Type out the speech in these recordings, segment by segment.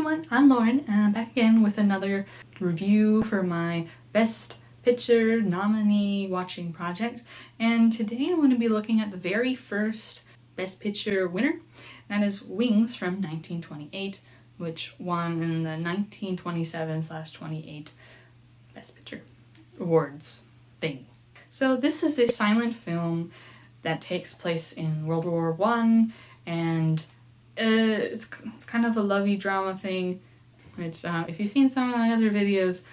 everyone, I'm Lauren and I'm back again with another review for my Best Picture nominee watching project. And today I'm going to be looking at the very first Best Picture winner. That is Wings from 1928, which won in the 1927/28 Best Picture Awards thing. So this is a silent film that takes place in World War I, and it's kind of a lovey drama thing, which if you've seen some of my other videos,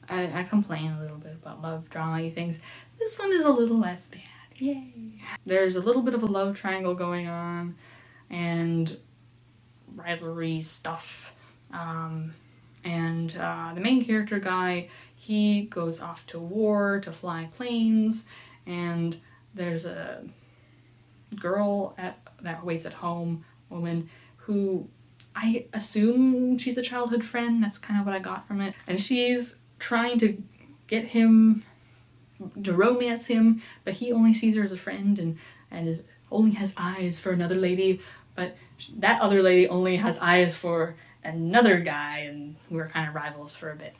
I complain a little bit about love drama-y things. This one is a little less bad. Yay! There's a little bit of a love triangle going on, and rivalry stuff. The main character guy, he goes off to war to fly planes, and there's a girl that waits at home, woman, who I assume she's a childhood friend. That's kind of what I got from it. And she's trying to get him to romance him, but he only sees her as a friend and only has eyes for another lady, but that other lady only has eyes for another guy, and we're kind of rivals for a bit.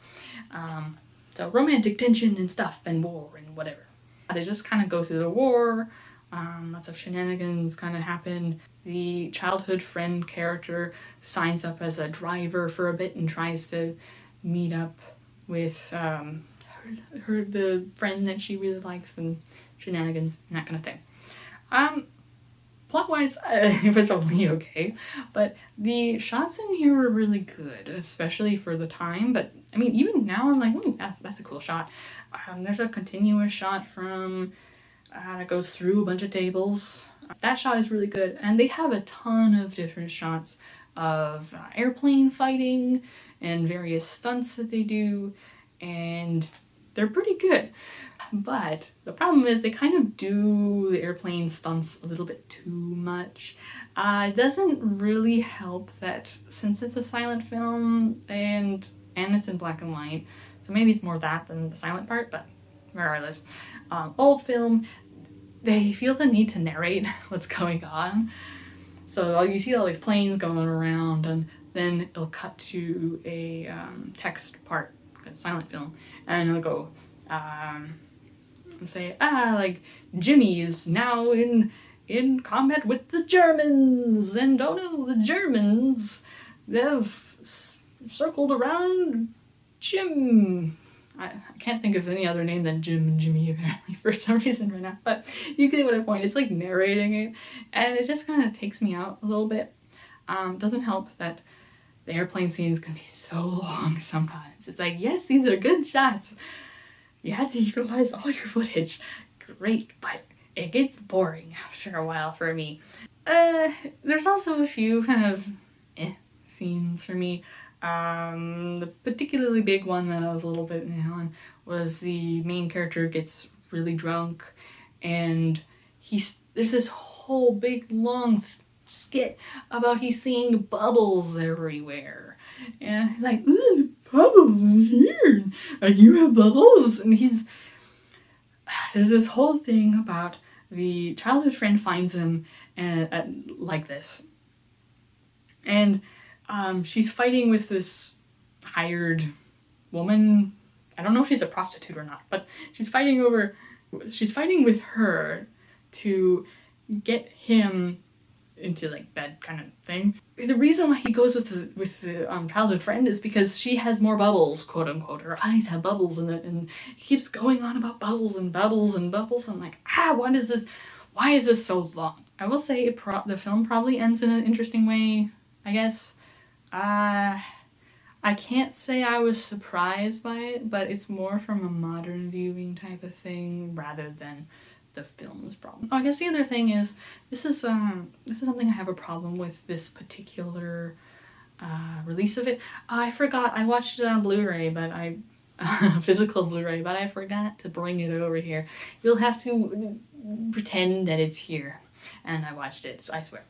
So romantic tension and stuff and war and whatever. They just kind of go through the war. Lots of shenanigans kind of happen. The childhood friend character signs up as a driver for a bit and tries to meet up with the friend that she really likes, and shenanigans and that kind of thing. Plot-wise, it was only okay, but the shots in here were really good, especially for the time. But I mean, even now I'm like, ooh, that's a cool shot. There's a continuous shot from that goes through a bunch of tables. That shot is really good, and they have a ton of different shots of airplane fighting and various stunts that they do, and they're pretty good. But the problem is they kind of do the airplane stunts a little bit too much. It doesn't really help that since it's a silent film and it's in black and white, so maybe it's more that than the silent part, but regardless. Old film, they feel the need to narrate what's going on. So you see all these planes going around, and then it'll cut to a text part, a silent film, and it'll go, and say, like, Jimmy is now in combat with the Germans, and oh no, the Germans, they've circled around Jim. I can't think of any other name than Jim and Jimmy, apparently, for some reason right now. But you get what I point. It's like narrating it, and it just kind of takes me out a little bit. Doesn't help that the airplane scenes can be so long sometimes. It's like, yes, these are good shots. You had to utilize all your footage. Great, but it gets boring after a while for me. There's also a few kind of scenes for me. The particularly big one that I was a little bit on was the main character gets really drunk, and there's this whole big long skit about he's seeing bubbles everywhere, and he's like, ooh, bubbles here, like, you have bubbles, and there's this whole thing about the childhood friend finds him like this, and she's fighting with this hired woman. I don't know if she's a prostitute or not, but she's fighting with her to get him into, like, bed kind of thing. The reason why he goes with the childhood friend is because she has more bubbles, quote unquote. Her eyes have bubbles in it, and he keeps going on about bubbles and bubbles and bubbles. I'm like, what is this? Why is this so long? I will say the film probably ends in an interesting way, I guess. I can't say I was surprised by it, but it's more from a modern viewing type of thing rather than the film's problem. I guess the other thing is this is something I have a problem with, this particular release of it. I forgot I watched it on Blu-ray, but physical Blu-ray, but I forgot to bring it over here. You'll have to pretend that it's here, and I watched it, so I swear.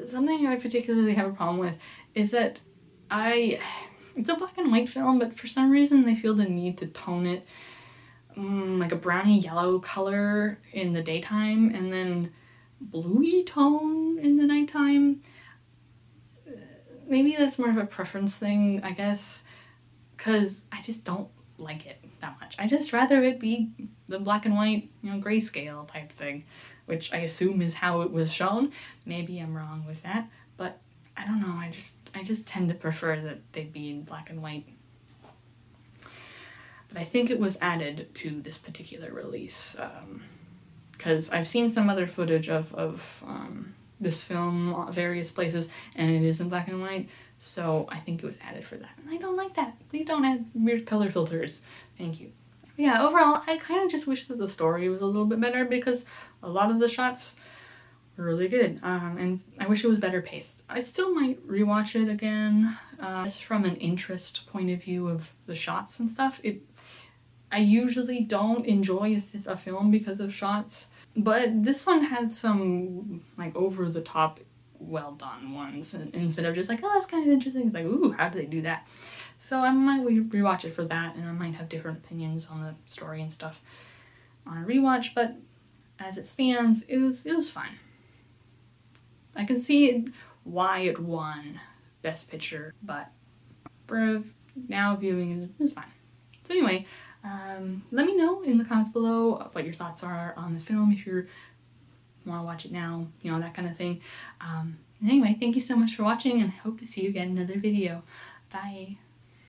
Something I particularly have a problem with is that it's a black and white film, but for some reason they feel the need to tone it like a browny yellow color in the daytime and then bluey tone in the nighttime. maybe that's more of a preference thing, I guess, because I just don't like it that much. I just rather it be the black and white, grayscale type thing, which I assume is how it was shown. Maybe I'm wrong with that, but I don't know. I just tend to prefer that they be in black and white. But I think it was added to this particular release, because I've seen some other footage of this film various places, and it is in black and white, so I think it was added for that. And I don't like that. Please don't add weird color filters. Thank you. Yeah, overall, I kind of just wish that the story was a little bit better, because a lot of the shots were really good, and I wish it was better paced. I still might rewatch it again, just from an interest point of view of the shots and stuff. I usually don't enjoy a film because of shots, but this one had some like over the top well done ones, instead of just like, oh, that's kind of interesting. It's like, ooh, how did they do that? So I might rewatch it for that, and I might have different opinions on the story and stuff on a rewatch, but as it stands, it was fine. I can see why it won Best Picture, but for now viewing it was fine. So anyway, let me know in the comments below what your thoughts are on this film, if you want to watch it now, that kind of thing. Anyway, thank you so much for watching, and I hope to see you again in another video. Bye!